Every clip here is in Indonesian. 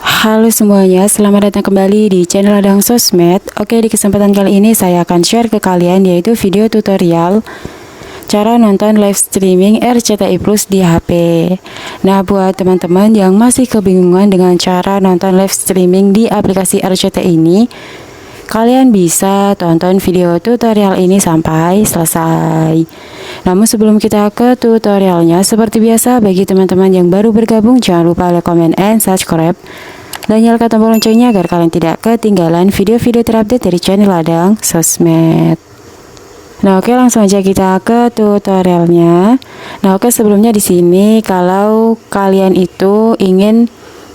Halo semuanya, selamat datang kembali di channel Ladang Sosmed. Oke, di kesempatan kali ini saya akan share ke kalian yaitu video tutorial cara nonton live streaming RCTI Plus di HP. Nah, buat teman-teman yang masih kebingungan dengan cara nonton live streaming di aplikasi RCTI ini, kalian bisa tonton video tutorial ini sampai selesai. Namun sebelum kita ke tutorialnya, seperti biasa bagi teman-teman yang baru bergabung, jangan lupa like, comment, and subscribe, dan nyalakan tombol loncengnya agar kalian tidak ketinggalan video-video terupdate dari channel Ladang Sosmed. Nah, oke, langsung aja kita ke tutorialnya. Nah, oke, sebelumnya di sini kalau kalian itu ingin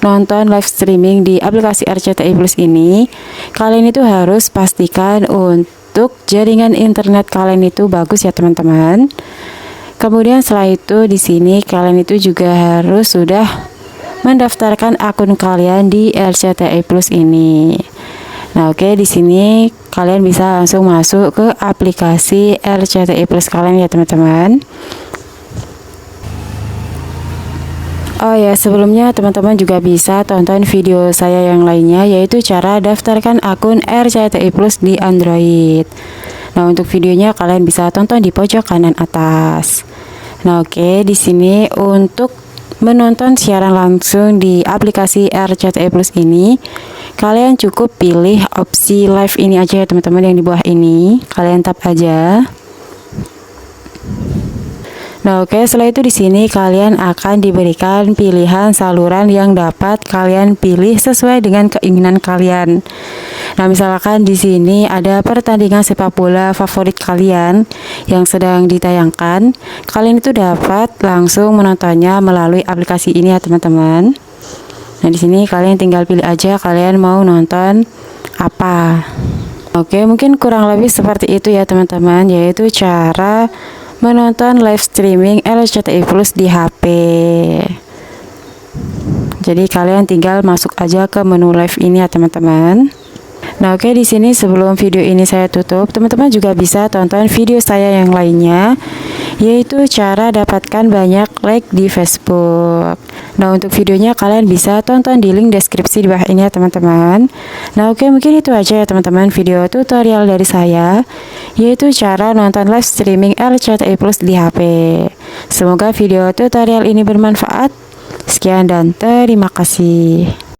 nonton live streaming di aplikasi RCTI Plus ini, kalian itu harus pastikan untuk jaringan internet kalian itu bagus ya teman-teman. Kemudian setelah itu di sini kalian itu juga harus sudah mendaftarkan akun kalian di RCTI Plus ini. Nah, oke, di sini kalian bisa langsung masuk ke aplikasi RCTI Plus kalian ya teman-teman. Oh ya, sebelumnya teman-teman juga bisa tonton video saya yang lainnya, yaitu cara daftarkan akun RCTI Plus di Android. Nah, untuk videonya kalian bisa tonton di pojok kanan atas. Nah, oke, di sini untuk menonton siaran langsung di aplikasi RCTI Plus ini, kalian cukup pilih opsi live ini aja ya teman-teman, yang di bawah ini. Kalian tap aja. Nah, oke, setelah itu di sini kalian akan diberikan pilihan saluran yang dapat kalian pilih sesuai dengan keinginan kalian. Nah, misalkan di sini ada pertandingan sepak bola favorit kalian yang sedang ditayangkan, kalian itu dapat langsung menontonnya melalui aplikasi ini ya teman-teman. Nah, di sini kalian tinggal pilih aja kalian mau nonton apa. Oke, mungkin kurang lebih seperti itu ya teman-teman, yaitu cara menonton live streaming RCTI Plus di HP. Jadi kalian tinggal masuk aja ke menu live ini ya teman-teman. Nah, oke, di sini sebelum video ini saya tutup, teman-teman juga bisa tonton video saya yang lainnya, yaitu cara dapatkan banyak like di Facebook. Nah, untuk videonya kalian bisa tonton di link deskripsi di bawah ini ya teman-teman. Nah, oke, mungkin itu aja ya teman-teman video tutorial dari saya, yaitu cara nonton live streaming RCTI Plus di HP. Semoga video tutorial ini bermanfaat. Sekian dan terima kasih.